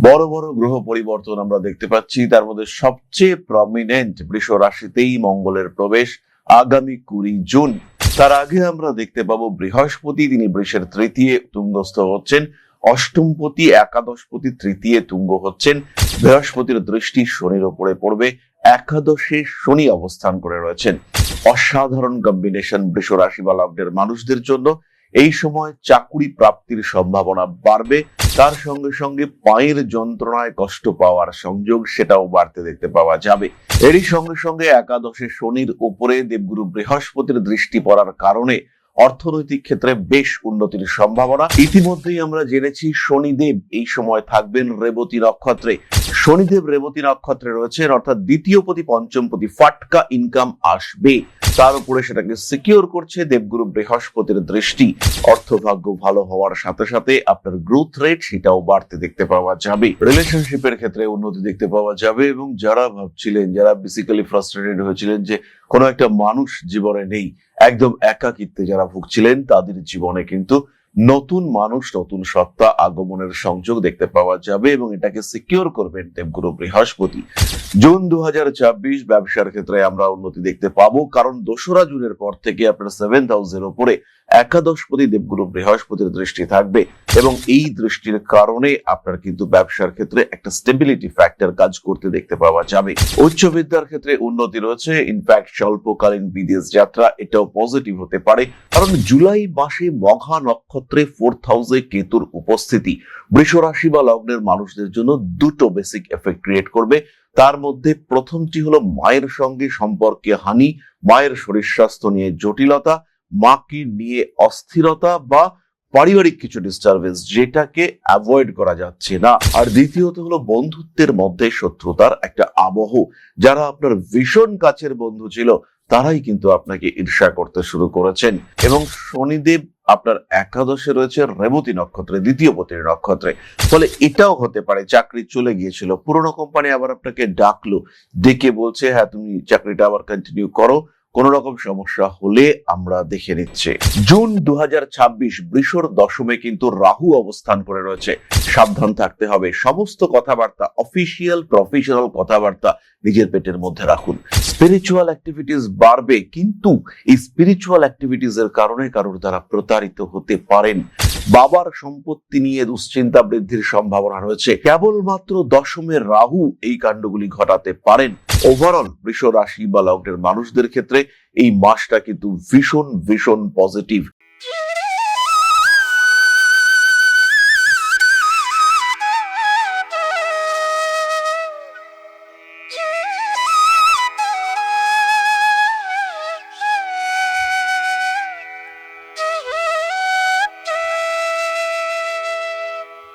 বড় বড় গ্রহ পরিবর্তন আমরা দেখতে পাচ্ছি। তার মধ্যে সবচেয়ে প্রমিনেন্ট বৃষ রাশিতেই মঙ্গলের প্রবেশ আগামী 20 জুন। তার আগে আমরা দেখতে পাবো বৃহস্পতি, তিনি বৃষের তৃতীয় তুঙ্গস্থ হচ্ছেন। অষ্টমপতি একাদশপতি তৃতীয় তুঙ্গ হচ্ছেন। বৃহস্পতির দৃষ্টি শনির উপরে পড়বে। একাদশে শনি অবস্থান করে রয়েছেন। অসাধারণ কম্বিনেশন বৃষ রাশি বা লগ্নের মানুষদের জন্য। এই সময় চাকুরি প্রাপ্তির সম্ভাবনা বাড়বে। তার সঙ্গে সঙ্গে পায়ের যন্ত্রণায় কষ্ট পাওয়ার সংযোগ সেটাও বাড়তে দেখতে পাওয়া যাবে। এরই সঙ্গে সঙ্গে একাদশে শনির উপরে দেবগুরু বৃহস্পতির দৃষ্টি পড়ার কারণে অর্থনৈতিক ক্ষেত্রে বেশ উন্নতির সম্ভাবনা। ইতিমধ্যেই আমরা জেনেছি শনিদেব এই সময় থাকবেন রেবতী নক্ষত্রে। শনিদেব রেবতী নক্ষত্রে রয়েছেন, অর্থাৎ দ্বিতীয়পতি পঞ্চমপতি ফাটকা ইনকাম আসবে। তার উপরে সেটাকে সিকিউর করছে দেবগুরু বৃহস্পতির দৃষ্টি। অর্থভাগ্য ভালো হওয়ার সাথে সাথে আপনার গ্রোথ রেট সেটাও বাড়তে দেখতে পাওয়া যাবে। রিলেশনশিপের ক্ষেত্রে উন্নতি দেখতে পাওয়া যাবে এবং যারা ভাবছিলেন, যারা বেসিক্যালি ফ্রাস্ট্রেটেড হয়েছিলেন যে কোনো একটা মানুষ জীবনে নেই, একদম একাকিত্বে যারা ভুগছিলেন, তাদের জীবনে কিন্তু নতুন মানুষ, নতুন সত্তা আগমনের সংযোগ দেখতে পাওয়া যাবে এবং এটাকে সিকিউর করবেন দেবগুরু বৃহস্পতি। জুন 2024 ব্যবসার ক্ষেত্রে আমরা উন্নতি দেখতে পাবো, কারণ 2রা জুনের পর থেকে আপনার 7th হাউসের উপরে একাদশপতি দেবগুরু বৃহস্পতির দৃষ্টি থাকবে এবং এই দৃষ্টির কারণে আপনার কিন্তু ব্যবসার ক্ষেত্রে একটা স্টেবিলিটি ফ্যাক্টর কাজ করতে দেখতে পাওয়া যাবে। উচ্চ বিদ্যার ক্ষেত্রে উন্নতি রয়েছে। ইনফ্যাক্ট স্বল্পকালীন বিদেশ যাত্রা এটাও পজিটিভ হতে পারে, কারণ জুলাই মাসে মঘা নক্ষত্রে 4th হাউসে কেতুর উপস্থিতি বৃষ রাশি বা লগ্নের মানুষদের জন্য দুটো বেসিক এফেক্ট ক্রিয়েট করবে। তার মধ্যে প্রথমটি হলো মায়ের সঙ্গে সম্পর্কে হানি, মায়ের শরীর স্বাস্থ্য নিয়ে জটিলতা, মাকে নিয়ে অস্থিরতা বা পারিবারিক কিছু ডিস্টারবেন্স যেটাকে অ্যাভয়েড করা যাচ্ছে না। আর দ্বিতীয়ত হলো বন্ধুত্বের মধ্যে শত্রুতার একটা আবহ। যারা আপনার ভীষণ কাছের বন্ধু ছিল তারাই কিন্তু আপনাকে ঈর্ষা করতে শুরু করেছেন। এবং শনিদেব আপনার একাদশে রয়েছে রেবতী নক্ষত্রে, দ্বিতীয় পতির নক্ষত্রে। ফলে এটাও হতে পারে চাকরি চলে গিয়েছিল, পুরোনো কোম্পানি আবার আপনাকে ডাকলো, ডেকে বলছে হ্যাঁ তুমি চাকরিটা আবার কন্টিনিউ করো, কোন রকম সমস্যা হলে আমরা দেখে নিচ্ছি। জুন 2026 বৃষর দশমে কিন্তু রাহু অবস্থান করে রয়েছে। সাবধান থাকতে হবে। সমস্ত কথাবার্তা, অফিসিয়াল প্রফেশনাল কথাবার্তা নিজের পেটের মধ্যে রাখুন। স্পিরিচুয়াল অ্যাক্টিভিটিস বাড়বে, কিন্তু এই স্পিরিচুয়াল অ্যাক্টিভিটিস এর কারণে কারোর দ্বারা প্রতারিত হতে পারেন। বাবার সম্পত্তি নিয়ে দুশ্চিন্তা বৃদ্ধির সম্ভাবনা রয়েছে। কেবলমাত্র দশমের রাহু এই কাণ্ডগুলি ঘটাতে পারেন। ওভারঅল বৃষ রাশি বা লগ্নের মানুষদের ক্ষেত্রে এই মাসটা কিন্তু ভীষণ ভীষণ পজিটিভ।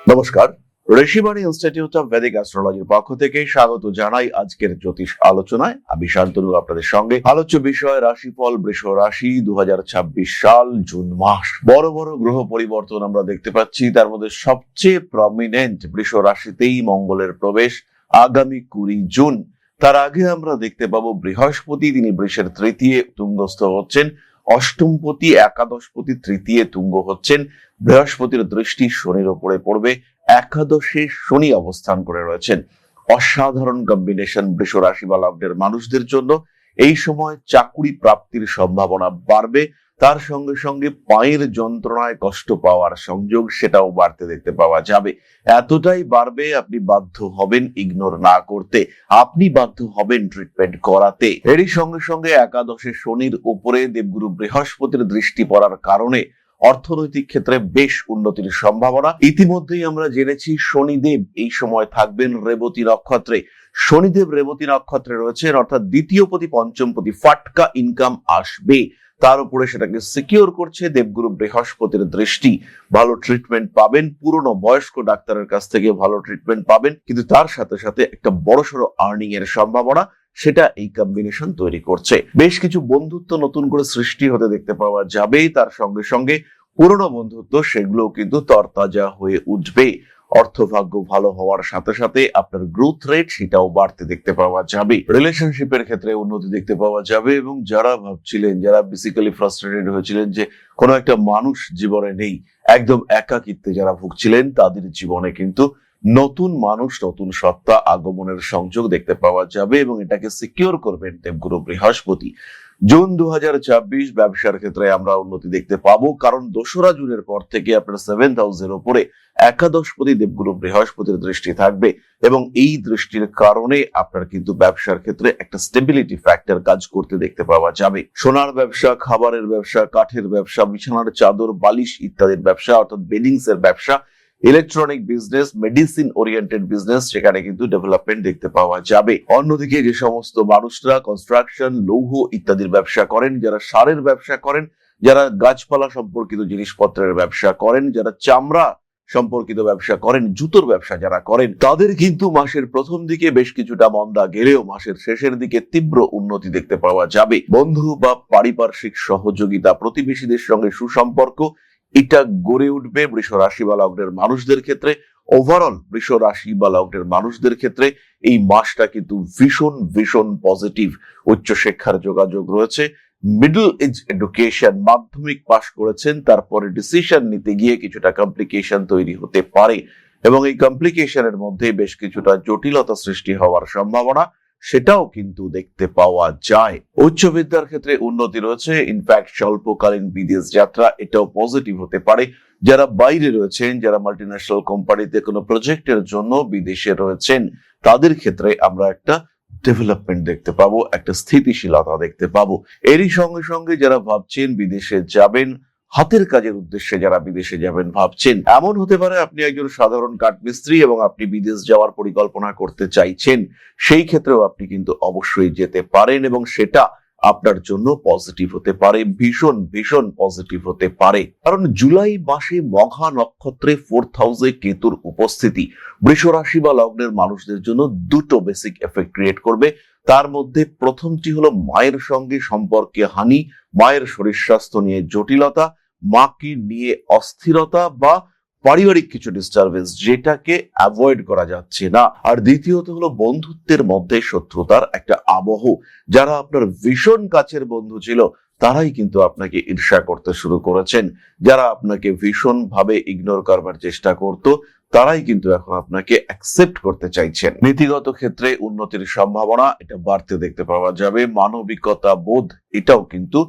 নমস্কার, ঋষিবাণী ইনস্টিটিউট অফ ভেদিক অ্যাস্ট্রোলজির পক্ষ থেকে স্বাগত জানাই আজকের জ্যোতিষ আলোচনায়। আমি শান্তনু আপনাদের সঙ্গে। আলোচ্য বিষয় রাশিফল বৃষ রাশি 2026 সাল জুন মাস। বড় বড় গ্রহ পরিবর্তন আমরা দেখতে পাচ্ছি। তার মধ্যে সবচেয়ে প্রমিনেন্ট বৃষ রাশিতেই মঙ্গলের প্রবেশ আগামী 20 জুন। তার আগে আমরা দেখতে পাবো বৃহস্পতি, তিনি বৃষের তৃতীয় তুঙ্গস্থ হচ্ছেন। অষ্টমপতি একাদশপতি তৃতীয় তুঙ্গ হচ্ছেন। বৃহস্পতির দৃষ্টি শনির উপরে পড়বে। একাদশে শনি অবস্থান করে রয়েছেন। অসাধারণ কম্বিনেশন বৃষ রাশি বা লগ্নের মানুষদের জন্য। এই সময় চাকুরি প্রাপ্তির সম্ভাবনা বাড়বে। তার সঙ্গে সঙ্গে পায়ের যন্ত্রণায় কষ্ট পাওয়ার সংযোগ সেটাও বাড়তে দেখতে পাওয়া যাবে। এতটাই বাড়বে আপনি বাধ্য হবেন ইগনোর না করতে, আপনি বাধ্য হবেন ট্রিটমেন্ট করাতে। এরই সঙ্গে সঙ্গে একাদশে শনির উপরে দেবগুরু বৃহস্পতির দৃষ্টি পড়ার কারণে অর্থনৈতিক ক্ষেত্রে বেশ উন্নতির সম্ভাবনা। ইতিমধ্যেই আমরা জেনেছি শনিদেব এই সময় থাকবেন রেবতী নক্ষত্রে। শনিদেব রেবতী নক্ষত্রে রয়েছেন, অর্থাৎ দ্বিতীয়পতি পঞ্চমপতি ফাটকা ইনকাম আসবে। তার উপরে সেটাকে সিকিউর করছে দেবগুরু বৃহস্পতির দৃষ্টি। ভালো ট্রিটমেন্ট পাবেন, পুরনো বয়স্ক ডাক্তারের কাছ থেকে ভালো ট্রিটমেন্ট পাবেন, কিন্তু তার সাথে সাথে একটা বড়সড় আর্নিং এর সম্ভাবনা সেটা এই কম্বিনেশন তৈরি করছে। বেশ কিছু বন্ধুত্ব নতুন করে সৃষ্টি হতে দেখতে পাওয়া যাবে। তার সঙ্গে সঙ্গে পুরনো বন্ধুত্ব সেগুলো কিন্তু তরতাজা হয়ে উঠবে। অর্থভাগ্য ভালো হওয়ার সাথে সাথে আপনার গ্রোথ রেট সেটাও বাড়তে দেখতে পাওয়া যাবে। রিলেশনশিপের ক্ষেত্রে উন্নতি দেখতে পাওয়া যাবে এবং যারা ভাবছিলেন, যারা বেসিক্যালি ফ্রাস্ট্রেটেড হয়েছিলেন যে কোনো একটা মানুষ জীবনে নেই, একদম একাকিত্বে যারা ভুগছিলেন, তাদের জীবনে কিন্তু নতুন মানুষ, নতুন সত্তা আগমনের সংযোগ দেখতে পাওয়া যাবে এবং এটাকে সিকিউর করবেন দেবগুরু বৃহস্পতি। জুন 2024 ব্যবসার ক্ষেত্রে আমরা উন্নতি দেখতে পাবো, কারণ 2রা জুনের পর থেকে আপনার 7th হাউসের উপরে একাদশপতি দেবগুরু বৃহস্পতির দৃষ্টি থাকবে এবং এই দৃষ্টির কারণে আপনার কিন্তু ব্যবসার ক্ষেত্রে একটা স্টেবিলিটি ফ্যাক্টর কাজ করতে দেখতে পাওয়া যাবে। সোনার ব্যবসা, খাবারের ব্যবসা, কাঠের ব্যবসা, বিছানার চাদর, বালিশ ইত্যাদির ব্যবসা অর্থাৎ বেডিংস এর ব্যবসা, electronic business, medicine oriented business, সেখানে কিন্তু ডেভেলপমেন্ট দেখতে পাওয়া যাবে। অন্যদিকে যে সমস্ত মানুষরা কনস্ট্রাকশন, লৌহ ইত্যাদির ব্যবসা করেন, যারা সারের ব্যবসা করেন, যারা গাছপালা সম্পর্কিত জিনিসপত্রের ব্যবসা করেন, যারা চামড়া সম্পর্কিত ব্যবসা করেন, জুতোর ব্যবসা যারা করেন, তাদের কিন্তু মাসের প্রথম দিকে বেশ কিছুটা মন্দা গেলেও মাসের শেষের দিকে তীব্র উন্নতি দেখতে পাওয়া যাবে। বন্ধু বা পারিপার্শ্বিক সহযোগিতা, প্রতিবেশীদের সঙ্গে সুসম্পর্ক, এটা গড়ে উঠবে বৃষ রাশি বা লগ্নের মানুষদের ক্ষেত্রে। ওভারঅল বৃষ রাশি বা লগ্নের মানুষদের ক্ষেত্রে এই মাসটা কিন্তু ভীষণ ভীষণ পজিটিভ। উচ্চশিক্ষার যোগাযোগ রয়েছে, মিডল এজ এডুকেশন, মাধ্যমিক পাশ করেছেন, তারপরে ডিসিশন নিতে গিয়ে কিছুটা কমপ্লিকেশন তৈরি হতে পারে এবং এই কমপ্লিকেশনের মধ্যে বেশ কিছুটা জটিলতা সৃষ্টি হওয়ার সম্ভাবনা, সেটাও কিন্তু দেখতে পাওয়া যায়। উচ্চ বিদ্যার ক্ষেত্রে উন্নতি রয়েছে, ইনফ্যাক্ট স্বল্পকালীন বিদেশ যাত্রা এটাও পজিটিভ হতে পারে। যারা বাইরে রয়েছেন, যারা মাল্টিন্যাশনাল কোম্পানিতে কোনো প্রজেক্টের জন্য বিদেশে রয়েছেন, তাদের ক্ষেত্রে আমরা একটা ডেভেলপমেন্ট দেখতে পাবো, একটা স্থিতিশীলতা দেখতে পাবো। এরই সঙ্গে সঙ্গে যারা ভাবছেন বিদেশে যাবেন, হাতের কাজের উদ্দেশ্যে যারা বিদেশে যাবেন ভাবছেন, এমন হতে পারে আপনি একজন সাধারণ কাঠমিস্ত্রি এবং আপনি বিদেশ যাওয়ার পরিকল্পনা করতে চাইছেন, সেই ক্ষেত্রেও আপনি কিন্তু অবশ্যই যেতে পারেন এবং সেটা আপনার জন্য পজিটিভ হতে পারে, ভীষণ ভীষণ পজিটিভ হতে পারে। কারণ জুলাই মাসে মঘা নক্ষত্রে 4th হাউসে কেতুর উপস্থিতি বৃষ রাশি বা লগ্নের মানুষদের জন্য দুটো বেসিক এফেক্ট ক্রিয়েট করবে। তার মধ্যে প্রথমটি হলো মায়ের সঙ্গে সম্পর্কে হানি, মায়ের শরীর স্বাস্থ্য নিয়ে জটিলতা, মাকে নিয়ে অস্থিরতা বা পারিবারিক কিছু ডিস্টারবেন্স, যেটাকে অ্যাভয়েড করা যাচ্ছে না। আর দ্বিতীয়ত হলো বন্ধুত্বের মধ্যে শত্রুতার একটা আবহ। যারা আপনার ভীষণ কাছের বন্ধু ছিল, তারাই কিন্তু আপনাকে ঈর্ষা করতে শুরু করেছেন। যারা আপনাকে ভীষণ ভাবে ইগনোর করবার চেষ্টা করতো, তারাই কিন্তু এখন আপনাকে অ্যাকসেপ্ট করতে চাইছেন। নীতিগত ক্ষেত্রে উন্নতির সম্ভাবনা এটা বাড়তে দেখতে পাওয়া যাবে। মানবিকতা বোধ এটাও কিন্তু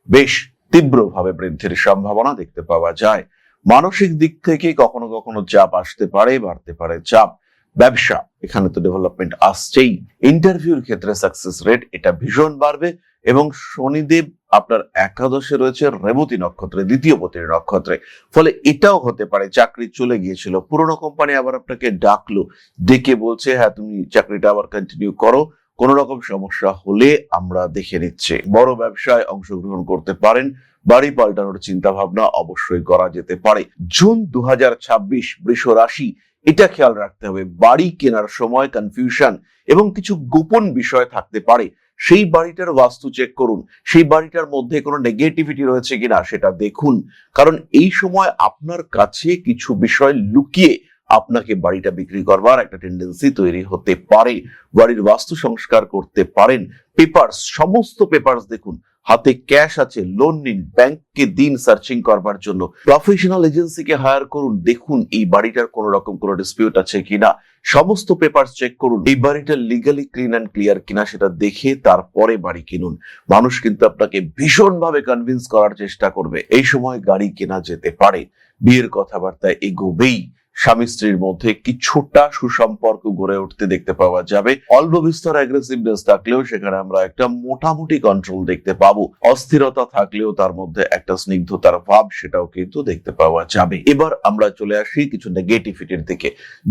বেশ তীব্রভাবে বৃদ্ধির সম্ভাবনা দেখতে পাওয়া যায়। মানসিক দিক থেকে কখনো কখনো চাপ আসতে পারে, বাড়তে পারে চাপ। ব্যবসা, এখানে তো ডেভেলপমেন্ট আসছেই। ইন্টারভিউর ক্ষেত্রে সাকসেস রেট এটা ভীষণ বাড়বে এবং শনিদেব আপনার একাদশে রয়েছে রেবতী নক্ষত্রে, দ্বিতীয় পতির নক্ষত্রে। ফলে এটাও হতে পারে চাকরি চলে গিয়েছিল, পুরোনো কোম্পানি আবার আপনাকে ডাকলো, ডেকে বলছে হ্যাঁ তুমি চাকরিটা আবার কন্টিনিউ করো, কোন রকম সমস্যা হলে আমরা দেখে নিচ্ছি। বড় ব্যবসায় অংশগ্রহণ করতে পারেন, বাড়ি পাল্টানোর চিন্তা ভাবনা অবশ্যই করা যেতে পারে। জুন 2026 বৃষ রাশি, এটা খেয়াল রাখতে হবে, বাড়ি কেনার সময় কনফিউশন এবং কিছু গোপন বিষয় থাকতে পারে। সেই বাড়িটার বাস্তু চেক করুন, সেই বাড়িটার মধ্যে কোনো নেগেটিভিটি রয়েছে কিনা সেটা দেখুন, কারণ এই সময় আপনার কাছে কিছু বিষয় লুকিয়ে আপনাকে বাড়িটা বিক্রি করবার একটা টেন্ডেন্সি তৈরি হতে পারে। বাড়ির বাস্তু সংস্কার করতে পারেন। পেপারস, সমস্ত পেপারস দেখুন, হাতে ক্যাশ আছে, লোন নিন, ব্যাংককে দিন সার্চিং করবার জন্য, প্রফেশনাল এজেন্সিকে হায়ার করুন, দেখুন এই বাড়িটার কোন রকম কোনো ডিসপিউট আছে কিনা, সমস্ত পেপারস চেক করুন, এই বাড়িটা লিগালি ক্লিন অ্যান্ড ক্লিয়ার কিনা সেটা দেখে তারপরে বাড়ি কিনুন। মানুষ কিন্তু আপনাকে ভীষণ ভাবে কনভিন্স করার চেষ্টা করবে, এই সময় গাড়ি কেনা যেতে পারে। বিয়ের কথাবার্তা এগোবেই, স্বামী স্ত্রীর মধ্যে কিছুটা সুসম্পর্ক গড়ে উঠতে দেখতে পাওয়া যাবে। অল্প বিস্তর অ্যাগ্রেসিভনেস থাকলেও সেখানে আমরা একটা মোটামুটি কন্ট্রোল দেখতে পাবো। অস্থিরতা থাকলেও তার মধ্যে একটা স্নিগ্ধতার ভাব সেটাও কিন্তু দেখতে পাওয়া যাবে। এবার আমরা চলে আসি কিছু নেগেটিভিটির দিকে।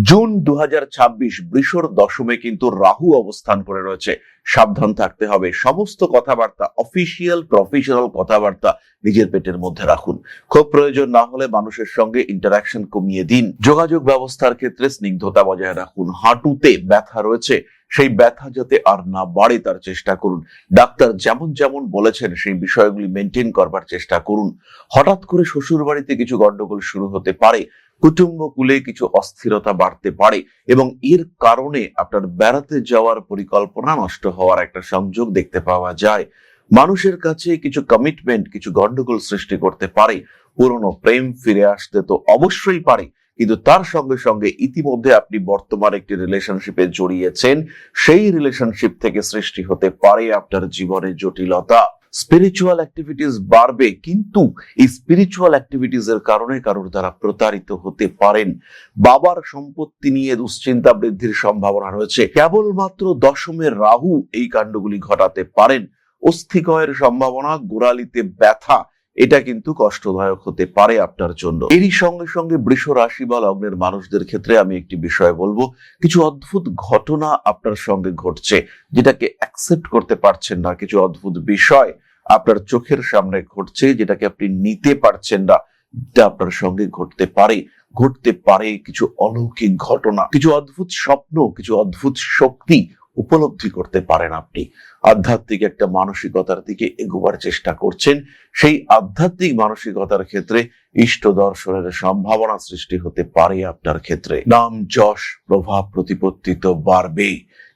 জুন 2026 বৃষর দশমে কিন্তু রাহু অবস্থান করে রয়েছে, সাবধান থাকতে হবে। সমস্ত কথাবার্তা, অফিসিয়াল প্রফেশনাল কথাবার্তা নিজের পেটের মধ্যে রাখুন। খুব প্রয়োজন না হলে মানুষের সঙ্গে ইন্টারাকশন কমিয়ে দিন। যোগাযোগ ব্যবস্থার ক্ষেত্রে স্নিগ্ধতা বজায় রাখুন। হাঁটুতে ব্যথা রয়েছে, সেই ব্যথা যাতে আর না বাড়ে তার চেষ্টা করুন। ডাক্তার যেমন যেমন বলেছেন সেই বিষয়গুলি মেনটেন করবার চেষ্টা করুন। হঠাৎ করে শ্বশুর বাড়িতে কিছু গন্ডগোল শুরু হতে পারে, কুটুম্বকুলে কিছু অস্থিরতা বাড়তে পারে এবং এর কারণে আপনার বেড়াতে যাওয়ার পরিকল্পনা নষ্ট হওয়ার একটা সংযোগ দেখতে পাওয়া যায়। মানুষের কাছে কিছু কমিটমেন্ট কিছু গন্ডগোল সৃষ্টি করতে পারে। পুরনো প্রেম ফিরে আসতে তো অবশ্যই পারে, কিন্তু তার সঙ্গে সঙ্গে ইতিমধ্যে আপনি বর্তমান একটি রিলেশনশিপে জড়িয়েছেন, সেই রিলেশনশিপ থেকে সৃষ্টি হতে পারে আপনার জীবনে জটিলতা। স্পিরিচুয়াল অ্যাক্টিভিটিস বাড়বে, কিন্তু এই স্পিরিচুয়াল অ্যাক্টিভিটিস এর কারণে কারোর দ্বারা প্রতারিত হতে পারেন। বাবার সম্পত্তি নিয়ে দুশ্চিন্তা বৃদ্ধির সম্ভাবনা রয়েছে। কেবলমাত্র দশমের রাহু এই কাণ্ডগুলি ঘটাতে পারেন। অস্থিক্ষয়ের সম্ভাবনা, গোড়ালিতে ব্যথা, এটা কিন্তু কষ্টদায়ক হতে পারে আপনার জন্য। এরই সঙ্গে সঙ্গে বৃষ রাশি বা লগ্নের মানুষদের ক্ষেত্রে আমি একটি বিষয় বলবো, কিছু অদ্ভুত ঘটনা আপনার সঙ্গে ঘটছে যেটাকে অ্যাকসেপ্ট করতে পারছেন না। কিছু অদ্ভুত বিষয় আপনার চোখের সামনে ঘটছে যেটাকে আপনি নিতে পারছেন না। এটা আপনার সঙ্গে ঘটতে পারে কিছু অলৌকিক ঘটনা, কিছু অদ্ভুত স্বপ্ন, কিছু অদ্ভুত শক্তি উপলব্ধি করতে পারেন। আপনি আধ্যাত্মিক একটা মানসিকতার দিকে এগোবার চেষ্টা করছেন। সেই আধ্যাত্মিক মানসিকতার ক্ষেত্রে ইষ্ট দর্শনের সম্ভাবনা সৃষ্টি হতে পারে আপনার ক্ষেত্রে। নাম যশ প্রভাব প্রতিপত্তি তো বাড়বে,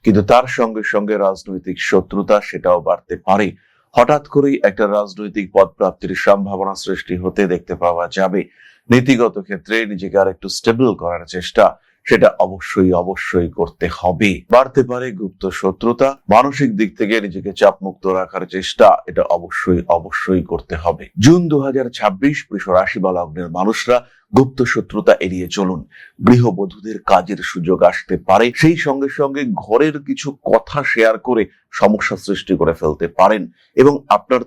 কিন্তু তার সঙ্গে সঙ্গে রাজনৈতিক শত্রুতা সেটাও বাড়তে পারে। হঠাৎ করেই একটা রাজনৈতিক পদ প্রাপ্তির সম্ভাবনা সৃষ্টি হতে দেখতে পাওয়া যাবে। নীতিগত ক্ষেত্রে নিজেকে আর একটু স্টেবল করার চেষ্টা, সেটা অবশ্যই করতে হবে। বাড়তে পারে গুপ্ত শত্রুতা, মানসিক দিক থেকে নিজেকে চাপ মুক্ত রাখার চেষ্টা, এটা অবশ্যই করতে হবে। জুন 2026 বৃষ রাশি বা লগ্নের মানুষরা গুপ্ত শত্রুতা এড়িয়ে চলুন। গৃহবধূদের কাজের সুযোগ আসতে পারে, সেই সঙ্গে সঙ্গে ঘরের কিছু কথা শেয়ার করে সমস্যা সৃষ্টি করে ফেলতে পারেন এবং আপনার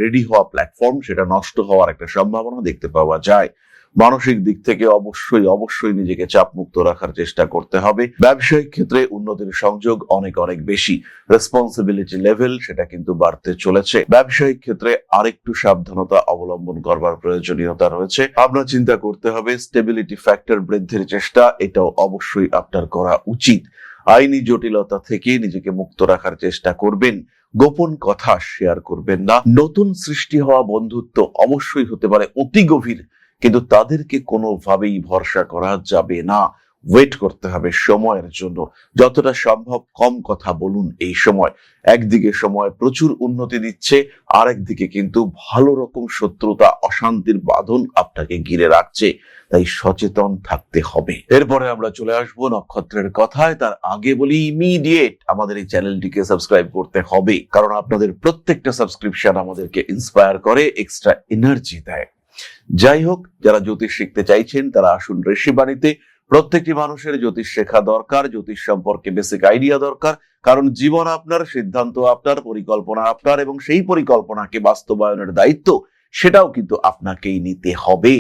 রেডি হওয়া প্ল্যাটফর্ম সেটা নষ্ট হওয়ার একটা সম্ভাবনা দেখতে পাওয়া যায়। মানসিক দিক থেকে অবশ্যই নিজেকে চাপ মুক্ত রাখার চেষ্টা করতে হবে। ব্যবসায়িক ক্ষেত্রে উন্নতির সংযোগ অনেক বেশি। রেসপন্সিবিলিটি লেভেল সেটা কিন্তু বাড়তে চলেছে। ব্যবসায়িক ক্ষেত্রে আরেকটু সাবধানতা অবলম্বন করবার প্রয়োজনীয়তা রয়েছে। আপনার চিন্তা করতে হবে স্টেবিলিটি ফ্যাক্টর বৃদ্ধির চেষ্টা, এটাও অবশ্যই আপনার করা উচিত। আইনি জটিলতা থেকে নিজেকে মুক্ত রাখার চেষ্টা করবেন। গোপন কথা শেয়ার করবেন না। নতুন সৃষ্টি হওয়া বন্ধুত্ব অবশ্যই হতে পারে অতি গভীর, কিন্তু তাদেরকে কোনোভাবেই ভরসা করা যাবে না। ওয়েট করতে হবে সময়ের জন্য। যতটা সম্ভব কম কথা বলুন এই সময়। একদিকে সময় প্রচুর উন্নতি দিচ্ছে, আর একদিকে কিন্তু ভালো রকম শত্রুতা, অশান্তির বাঁধন আপনাকে ঘিরে রাখছে, তাই সচেতন থাকতে হবে। এরপরে আমরা চলে আসবো নক্ষত্রের কথায়। তার আগে বলি, ইমিডিয়েট আমাদের এই চ্যানেলটিকে সাবস্ক্রাইব করতে হবে, কারণ আপনাদের প্রত্যেকটা সাবস্ক্রিপশন আমাদেরকে ইন্সপায়ার করে, এক্সট্রা এনার্জি দেয়। যাই হোক, যারা জ্যোতিষ শিখতে চাইছেন তারা আসুন ঋষিবাণীতে। প্রত্যেকটি মানুষের জ্যোতিষ শেখা দরকার, জ্যোতিষ সম্পর্কে বেসিক আইডিয়া দরকার, কারণ জীবন আপনার, সিদ্ধান্ত আপনার, পরিকল্পনা আপনার, এবং সেই পরিকল্পনাকে বাস্তবায়নের দায়িত্ব সেটাও কিন্তু আপনাকেই নিতে হবে।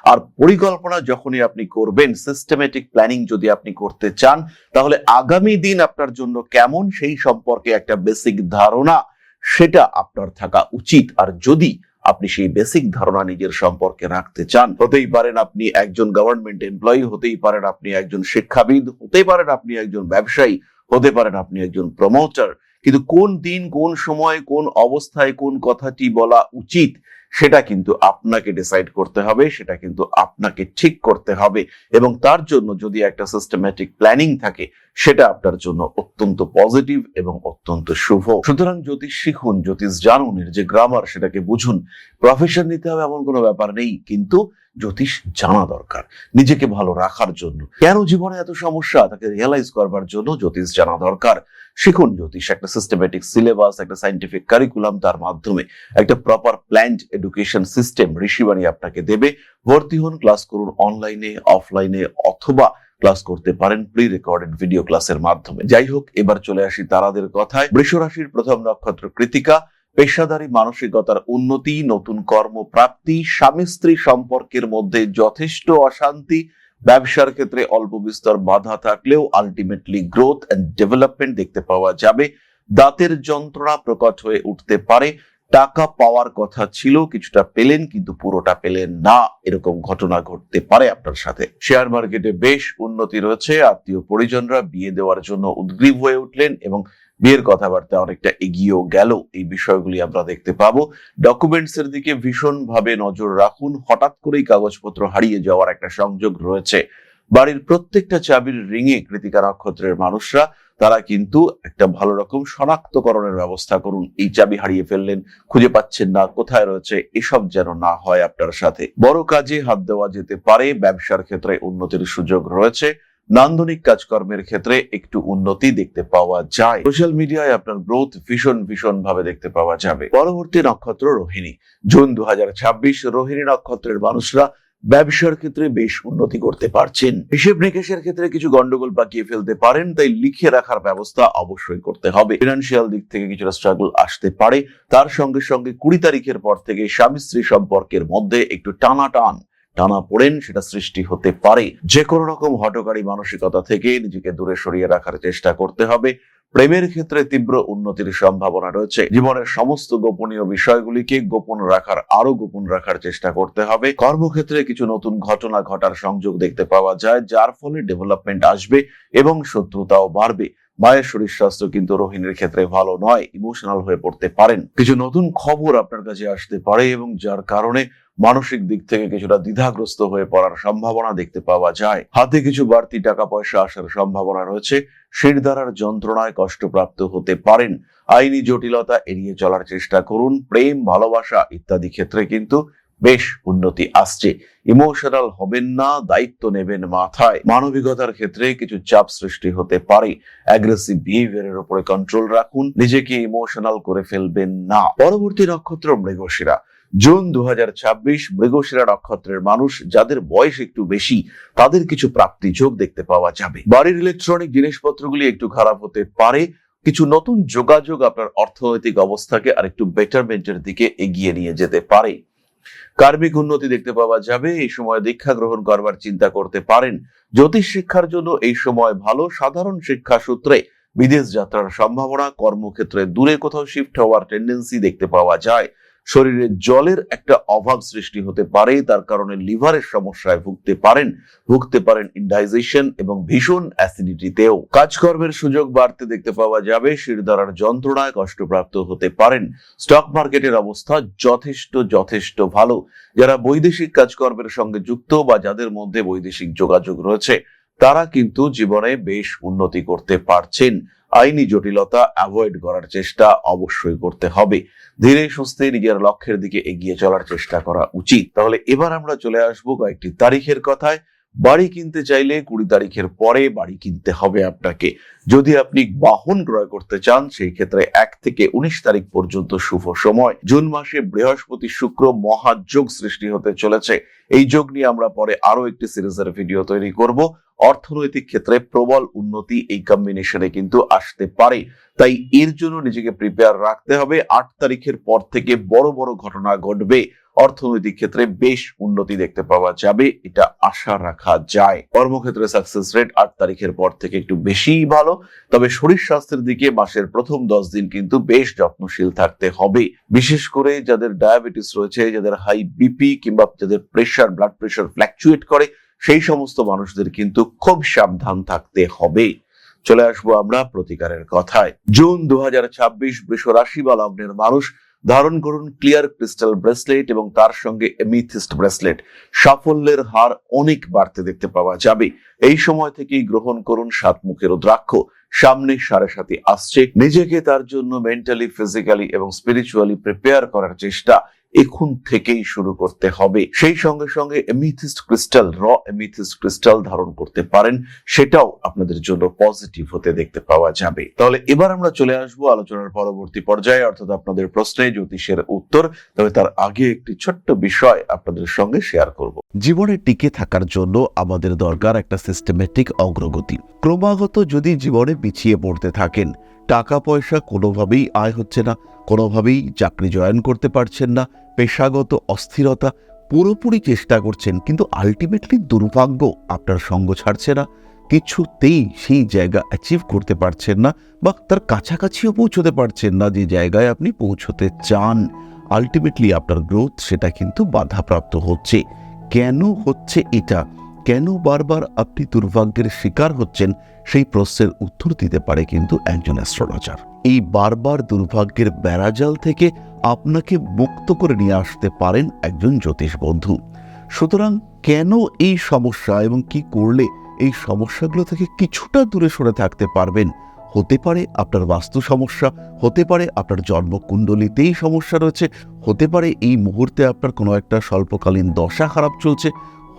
আর পরিকল্পনা যখনই আপনি করবেন, সিস্টেমেটিক প্ল্যানিং যদি আপনি করতে চান, তাহলে আগামী দিন আপনার জন্য কেমন সেই সম্পর্কে একটা বেসিক ধারণা সেটা আপনার থাকা উচিত। আর যদি আপনি সেই বেসিক ধারণা নিজের সম্পর্কে রাখতে চান, হতেই পারেন আপনি একজন গভর্নমেন্ট এমপ্লয়ি, হতেই পারেন আপনি একজন শিক্ষাবিদ, হতেই পারেন আপনি একজন ব্যবসায়ী, হতে পারেন আপনি একজন প্রমোটার, কিন্তু কোন দিন, কোন সময়, কোন অবস্থায় কোন কথাটি বলা উচিত সেটা কিন্তু আপনাকে ডিসাইড করতে হবে, সেটা কিন্তু আপনাকে ঠিক করতে হবে। এবং তার জন্য যদি একটা সিস্টেম্যাটিক প্ল্যানিং থাকে, সেটা আপনার জন্য অত্যন্ত পজিটিভ এবং অত্যন্ত শুভ। সুতরাং জ্যোতিষ শিখুন, জ্যোতিষ জানুন, এর যে গ্রামার সেটাকে বুঝুন। প্রফেশন নিতে হবে এমন কোনো ব্যাপার নেই, কিন্তু জ্যোতিষ জানা দরকার নিজেকে ভালো রাখার জন্য। কেন জীবনে এত সমস্যা, তাকে রিয়েলাইজ করবার জন্য জ্যোতিষ জানা দরকার। শিখুন জ্যোতিষ, একটা সিস্টেমেটিক সিলেবাস, একটা সাইন্টিফিক কারিকুলাম, তার মাধ্যমে একটা proper planned education system Rishibani আপনাকে দেবে। ভর্তি হন, ক্লাস করুন, অনলাইনে, অফলাইনে, অথবা ক্লাস করতে পারেন প্রি রেকর্ডেড ভিডিও ক্লাসের মাধ্যমে। যাই হোক, এবার চলে আসি তারাদের কথায়। বৃষ রাশির প্রথম নক্ষত্র কৃত্তিকা। পেশাদারী মানসিকতার উন্নতি, নতুন কর্মপ্রাপ্তি, স্বামী স্ত্রী সম্পর্কের মধ্যে যথেষ্ট অশান্তি, ব্যবসার ক্ষেত্রে অল্প বিস্তর বাধা থাকলেও আলটিমেটলি গ্রোথ এন্ড ডেভেলপমেন্ট দেখতে পাওয়া যাবে। দাঁতের যন্ত্রণা প্রকট হয়ে উঠতে পারে। টাকা পাওয়ার কথা ছিল, কিছুটা পেলেন কিন্তু পুরোটা পেলেন না, এরকম ঘটনা ঘটতে পারে আপনার সাথে। শেয়ার মার্কেটে বেশ উন্নতি রয়েছে। আত্মীয় পরিজনরা বিয়ে দেওয়ার জন্য উদ্গ্রীব হয়ে উঠলেন এবং বিয়ের কথাবার্তা অনেকটা এগিয়েও গেল। এই বিষয়গুলি আমরা দেখতে পাবো। ডকুমেন্টস এর দিকে ভীষণ ভাবে নজর রাখুন। হঠাৎ করেই কাগজপত্র হারিয়ে যাওয়ার একটা সংযোগ রয়েছে। বাড়ির প্রত্যেকটা চাবির রিংয়ে কৃত্তিকা নক্ষত্রের মানুষরা তারা কিন্তু একটা ভালো রকম শনাক্তকরণের ব্যবস্থা করুন। এই চাবি হারিয়ে ফেললেন, খুঁজে পাচ্ছেন না, কোথায় রয়েছে, এসব যেন না হয় আপনার সাথে। বড় কাজে হাত দেওয়া যেতে পারে, ব্যবসার ক্ষেত্রে উন্নতির সুযোগ রয়েছে, নান্দনিক কাজকর্মের ক্ষেত্রে একটু উন্নতি দেখতে পাওয়া যায়। সোশ্যাল মিডিয়ায় আপনার গ্রোথ ভীষণ ভাবে দেখতে পাওয়া যাবে। পরবর্তী নক্ষত্র রোহিণী। জুন 2026 রোহিণী নক্ষত্রের মানুষরা ব্যবসার ক্ষেত্রে বেশ উন্নতি করতে পারছেন। হিসেব নিকেশের ক্ষেত্রে কিছু গন্ডগোল পাকিয়ে ফেলতে পারেন, তাই লিখে রাখার ব্যবস্থা অবশ্যই করতে হবে। ফিনান্সিয়াল দিক থেকে কিছুটা স্ট্রাগল আসতে পারে। তার সঙ্গে সঙ্গে 20 তারিখের পর থেকে স্বামী স্ত্রী সম্পর্কের মধ্যে একটু টানা পড়েন সেটা সৃষ্টি হতে পারে। যে কোনো রকম হঠকারী মানসিকতা থেকে নিজেকে দূরে সরিয়ে রাখার চেষ্টা করতে হবে। প্রেমের ক্ষেত্রে তীব্র উন্নতির সম্ভাবনা রয়েছে। জীবনের সমস্ত গোপনীয় বিষয়গুলিকে আরো গোপন রাখার চেষ্টা করতে হবে। কর্মক্ষেত্রে কিছু নতুন ঘটনা ঘটার সংযোগ দেখতে পাওয়া যায়, যার ফলে ডেভেলপমেন্ট আসবে এবং শত্রুতাও বাড়বে। মায়ের শরীর স্বাস্থ্য কিন্তু রোহিণীর ক্ষেত্রে ভালো নয়, ইমোশনাল হয়ে পড়তে পারেন। কিছু নতুন খবর আপনার কাছে আসতে পারে এবং যার কারণে মানসিক দিক থেকে কিছুটা দ্বিধাগ্রস্ত হয়ে পড়ার সম্ভাবনা দেখতে পাওয়া যায়। হাতে কিছু বাড়তি টাকা পয়সা আসার সম্ভাবনা রয়েছে। শিরদাঁড়ার যন্ত্রণায় কষ্টপ্রাপ্ত হতে পারেন। আইনি জটিলতা এড়িয়ে চলার চেষ্টা করুন। প্রেম, ভালোবাসা ইত্যাদি ক্ষেত্রে কিন্তু বেশ উন্নতি আসছে। ইমোশনাল হবেন না, দায়িত্ব নেবেন মাথায়। মানবিকতার ক্ষেত্রে কিছু চাপ সৃষ্টি হতে পারে। অ্যাগ্রেসিভ বিহেভিয়ারের উপরে কন্ট্রোল রাখুন, নিজেকে ইমোশনাল করে ফেলবেন না। পরবর্তী নক্ষত্র মৃগশিরা। জুন 2026 মৃগশিরা নক্ষত্রের মানুষ যাদের বয়স একটু বেশি, তাদের কিছু প্রাপ্তি যোগ দেখতে পাওয়া যাবে। বাড়ির ইলেকট্রনিক জিনিসপত্রগুলি একটু খারাপ হতে পারে। কিছু নতুন যোগাযোগ আপনার অর্থনৈতিক অবস্থাকে আরেকটু বেটারমেন্টের দিকে এগিয়ে নিয়ে যেতে পারে। কার্মিক উন্নতি দেখতে পাওয়া যাবে। এই সময় দীক্ষা গ্রহণ করবার চিন্তা করতে পারেন। জ্যোতিষ শিক্ষার জন্য এই সময় ভালো। সাধারণ শিক্ষা সূত্রে বিদেশ যাত্রার সম্ভাবনা, কর্মক্ষেত্রে দূরে কোথাও শিফট হওয়ার টেন্ডেন্সি দেখতে পাওয়া যায়। শরীরে জলের একটা অভাব সৃষ্টি হতে পারে, তার কারণে লিভারের সমস্যায় ভুগতে পারেন ইনডাইজেশন এবং ভীষণ অ্যাসিডিটিতেও। কাজকর্মের সুযোগ বাড়তে দেখতে পাওয়া যাবে। শিরদাঁড়ার যন্ত্রণায় কষ্টপ্রাপ্ত হতে পারেন। স্টক মার্কেটের অবস্থা যথেষ্ট ভালো। যারা বৈদেশিক কাজকর্মের সঙ্গে যুক্ত বা যাদের মধ্যে বৈদেশিক যোগাযোগ রয়েছে, তারা কিন্তু জীবনে বেশ উন্নতি করতে পারছেন। আইনি জটিলতা অ্যাভয়েড করার চেষ্টা অবশ্যই করতে হবে। ধীরে সুস্থে নিজের লক্ষ্যের দিকে এগিয়ে চলার চেষ্টা করা উচিত। তাহলে এবার আমরা চলে আসবো কয়েকটি তারিখের কথায়। বাড়ি কিনতে চাইলে 20 তারিখের পরে বাড়ি কিনতে হবে আপনাকে। যদি আপনি বাহন ক্রয় করতে চান, সেই ক্ষেত্রে 1 থেকে 19 তারিখ পর্যন্ত শুভ সময়। জুন মাসে বৃহস্পতি শুক্র মহাযোগ সৃষ্টি হতে চলেছে। এই যোগ নিয়ে আমরা পরে আরো একটি সিরিজের ভিডিও তৈরি করব। অর্থনৈতিক ক্ষেত্রে প্রবল উন্নতি এই কম্বিনেশনে কিন্তু আসতে পারে, তাই এর জন্য নিজেকে প্রিপেয়ার রাখতে হবে। 8 তারিখের পর থেকে বড় ঘটনা ঘটবে। অর্থনৈতিক ক্ষেত্রে বেশ উন্নতি দেখতে পাওয়া যাবে, এটা আশা রাখা যায়। কর্মক্ষেত্রে সাকসেস রেট 8 তারিখের পর থেকে একটু বেশিই ভালো। তবে শরীর স্বাস্থ্যের দিকে মাসের প্রথম 10 দিন কিন্তু বেশ যত্নশীল থাকতে হবে। বিশেষ করে যাদের ডায়াবেটিস রয়েছে, যাদের হাই বিপি কিংবা যাদের ব্লাড প্রেশার ফ্ল্যাকচুয়েট করে, সেই সমস্ত মানুষদের কিন্তু খুব সাবধান থাকতে হবে। চলে আসবো আমরা প্রতিকারের কথায়। জুন 2026 বৃষ রাশি বা লগ্নের মানুষ ধারণ করুন ক্লিয়ার ক্রিস্টাল ব্রেসলেট এবং তার সঙ্গে এমিথিস্ট ব্রেসলেট। সাফল্যের হার অনেক বাড়তে দেখতে পাওয়া যাবে। এই সময় থেকেই গ্রহণ করুন 7 মুখের রুদ্রাক্ষ। সামনে 7.5 আসছে। নিজেকে তার জন্য মেন্টালি, ফিজিক্যালি এবং স্পিরিচুয়ালি প্রিপেয়ার করার চেষ্টা এখন থেকেই শুরু করতে হবে। সেই সঙ্গে সঙ্গে এমিথিস্ট ক্রিস্টাল ধারণ করতে পারেন, সেটাও আপনাদের জন্য পজিটিভ হতে দেখতে পাওয়া যাবে। তাহলে এবার আমরা চলে আসবো আলোচনার পরবর্তী পর্যায়ে, অর্থাৎ আপনাদের প্রশ্নে জ্যোতিষের উত্তর। তবে তার আগে একটি ছোট্ট বিষয় আপনাদের সঙ্গে শেয়ার করব। জীবনে টিকে থাকার জন্য আমাদের দরকার একটা সিস্টেমেটিক অগ্রগতি। ক্রমাগত যদি জীবনে পিছিয়ে পড়তে থাকেন, টাকা পয়সা কোনোভাবেই আয় হচ্ছে না, কোনোভাবেই চাকরি জয়েন করতে পারছেন না, পেশাগত অস্থিরতা, পুরোপুরি চেষ্টা করছেন কিন্তু আলটিমেটলি দুর্ভাগ্য আপনার সঙ্গ ছাড়ছে না, কিছুতেই সেই জায়গা অ্যাচিভ করতে পারছেন না বা তার কাছাকাছিও পৌঁছতে পারছেন না যে জায়গায় আপনি পৌঁছতে চান, আলটিমেটলি আপনার গ্রোথ সেটা কিন্তু বাধাপ্রাপ্ত হচ্ছে। কেন হচ্ছে এটা, কেন বারবার আপনি দুর্ভাগ্যের শিকার হচ্ছেন, সেই প্রশ্নের উত্তর দিতে পারে কিন্তু একজন অ্যাস্ট্রোলজার। এই বারবার দুর্ভাগ্যের বেড়াজাল থেকে আপনাকে মুক্ত করে নিয়ে আসতে পারেন একজন জ্যোতিষ বন্ধু। সুতরাং কেন এই সমস্যা এবং কি করলে এই সমস্যাগুলো থেকে কিছুটা দূরে সরে থাকতে পারবেন, হতে পারে আপনার বাস্তু সমস্যা, হতে পারে আপনার জন্মকুণ্ডলিতেই সমস্যা রয়েছে, হতে পারে এই মুহূর্তে আপনার কোনো একটা স্বল্পকালীন দশা খারাপ চলছে,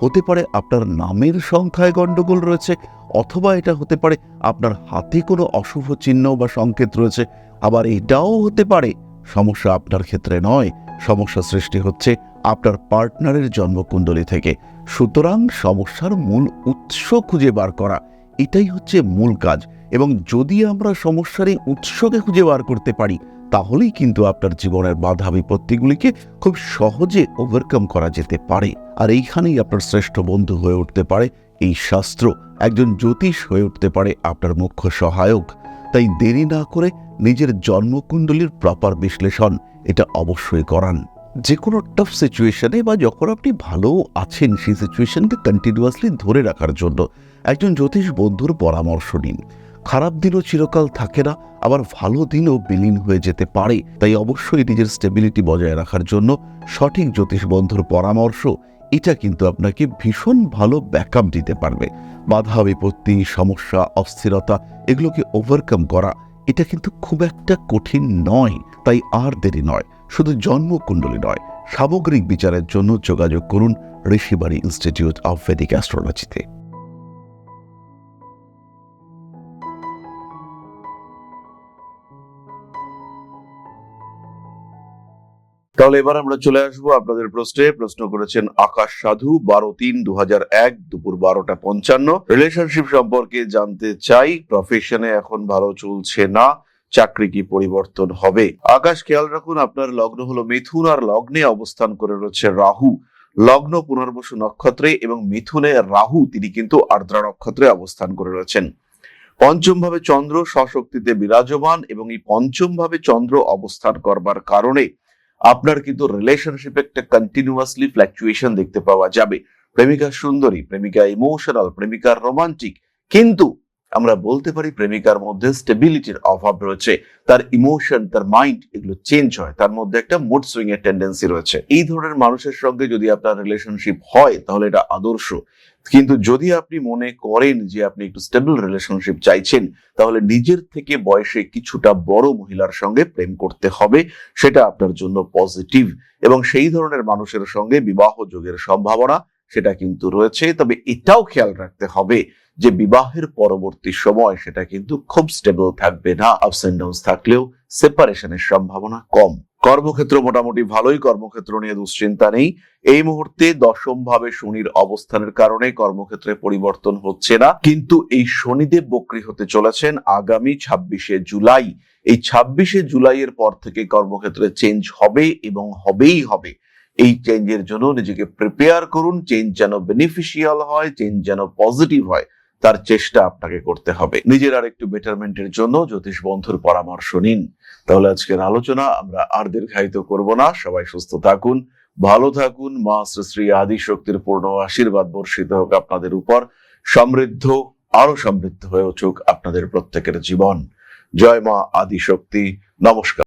হতে পারে আপনার নামের সংখ্যায় গণ্ডগোল রয়েছে, অথবা এটা হতে পারে আপনার হাতে কোনো অশুভ চিহ্ন বা সংকেত রয়েছে। আবার এটাও হতে পারে সমস্যা আপনার ক্ষেত্রে নয়, সমস্যা সৃষ্টি হচ্ছে আপনার পার্টনারের জন্মকুণ্ডলী থেকে। সুতরাং সমস্যার মূল উৎস খুঁজে বার করা, এটাই হচ্ছে মূল কাজ। এবং যদি আমরা সমস্যার এই উৎসকে খুঁজে বার করতে পারি, তাহলেই কিন্তু আপনার জীবনের বাধা বিপত্তিগুলিকে খুব সহজে ওভারকাম করা যেতে পারে। আর এইখানেই আপনার শ্রেষ্ঠ বন্ধু হয়ে উঠতে পারে এই শাস্ত্র, একজন জ্যোতিষ হয়ে উঠতে পারে আপনার মুখ্য সহায়ক। তাই দেরি না করে নিজের জন্মকুণ্ডলীর প্রপার বিশ্লেষণ এটা অবশ্যই করান। যে কোনো টাফ সিচুয়েশনে বা যখন আপনি ভালো আছেন, সেই সিচুয়েশনকে কন্টিনিউয়াসলি ধরে রাখার জন্য একজন জ্যোতিষ বন্ধুর পরামর্শ নিন। খারাপ দিনও চিরকাল থাকে না, আবার ভালো দিনও বিলীন হয়ে যেতে পারে। তাই অবশ্যই নিজের স্টেবিলিটি বজায় রাখার জন্য সঠিক জ্যোতিষ বন্ধুর পরামর্শ এটা কিন্তু আপনাকে ভীষণ ভালো ব্যাকআপ দিতে পারবে। বাধা বিপত্তি, সমস্যা, অস্থিরতা এগুলোকে ওভারকাম করা এটা কিন্তু খুব একটা কঠিন নয়। তাই আর দেরি নয়, শুধু জন্মকুণ্ডলী নয়, সামগ্রিক বিচারের জন্য যোগাযোগ করুন ঋষিবাড়ি ইনস্টিটিউট অফ ভেদিক অ্যাস্ট্রোলজিতে। তাহলে এবার আমরা চলে আসবো আপনাদের প্রশ্নে। প্রশ্ন করেছেন আকাশ সাধু, 12/3/2001 দুপুর 12টা 55। রিলেশনশিপ সম্পর্কে জানতে চাই, প্রফেশনে এখন ভালো চলছে না, চাকরি কি পরিবর্তন হবে? আকাশ, খেয়াল রাখুন আপনার লগ্ন হলো মিথুন, আর লগ্নে অবস্থান করে রয়েছে রাহু। লগ্ন পুনর্বসু নক্ষত্রে এবং মিথুনে রাহু তিনি কিন্তু আর্দ্রা নক্ষত্রে অবস্থান করে রয়েছেন। পঞ্চম ভাবে চন্দ্র স্বশক্তিতে বিরাজমান, এবং এই পঞ্চম ভাবে চন্দ্র অবস্থান করবার কারণে আপনার কিন্তু রিলেশনশিপে একটা কন্টিনিউয়াসলি ফ্ল্যাকচুয়েশন দেখতে পাওয়া যাবে। প্রেমিকা সুন্দরী, প্রেমিকা ইমোশনাল, প্রেমিকা রোমান্টিক, কিন্তু আমরা বলতে পারি প্রেমিকার মধ্যে স্টেবিলিটির অভাব রয়েছে। তার ইমোশন, তার মাইন্ড এগুলো চেঞ্জ হয়, তার মধ্যে একটা মুড সুইং এর টেন্ডেন্সি রয়েছে। এই ধরনের মানুষের সঙ্গে যদি আপনার রিলেশনশিপ হয় তাহলে এটা আদর্শ। কিন্তু যদি আপনি মনে করেন যে আপনি একটু স্টেবল রিলেশনশিপ চাইছেন, তাহলে নিজের থেকে বয়সে কিছুটা বড় মহিলার সঙ্গে প্রেম করতে হবে, সেটা আপনার জন্য পজিটিভ। এবং সেই ধরনের মানুষের সঙ্গে বিবাহ যোগের সম্ভাবনা সেটা কিন্তু রয়েছে। তবে এটাও খেয়াল রাখতে হবে যে বিবাহের পরবর্তী সময় সেটা কিন্তু খুব স্টেবল থাকবে না, আপস এন্ড ডাউনস থাকলেও সেপারেশনের সম্ভাবনা কম। কর্মক্ষেত্র মোটামুটি ভালোই, কর্মক্ষেত্র নিয়ে দুশ্চিন্তা নেই। এই মুহূর্তে দশম ভাবে শনির অবস্থানের কারণে কর্মক্ষেত্রে পরিবর্তন হচ্ছে না, কিন্তু এই শনিদেব বক্রী হতে চলেছেন আগামী 26শে জুলাই। এই 26শে জুলাইয়ের পর থেকে কর্মক্ষেত্রে চেঞ্জ হবে এবং হবেই হবে। এই চেঞ্জের জন্য নিজেকে প্রিপেয়ার করুন। চেঞ্জ যেন বেনিফিশিয়াল হয়, চেঞ্জ যেন পজিটিভ হয়, তার চেষ্টা আপনাকে করতে হবে। নিজের আর একটু বেটারমেন্টের জন্য জ্যোতিষ বন্ধুর পরামর্শ নিন। তাহলে আজকের আলোচনা আমরা আর দীর্ঘায়িত করব না। সবাই সুস্থ থাকুন, ভালো থাকুন। মা শ্রী শ্রী আদি শক্তির পূর্ণ আশীর্বাদ বর্ষিত হোক আপনাদের উপর। সমৃদ্ধ, আরো সমৃদ্ধ হয়ে উঠুক আপনাদের প্রত্যেকের জীবন। জয় মা আদি শক্তি। নমস্কার।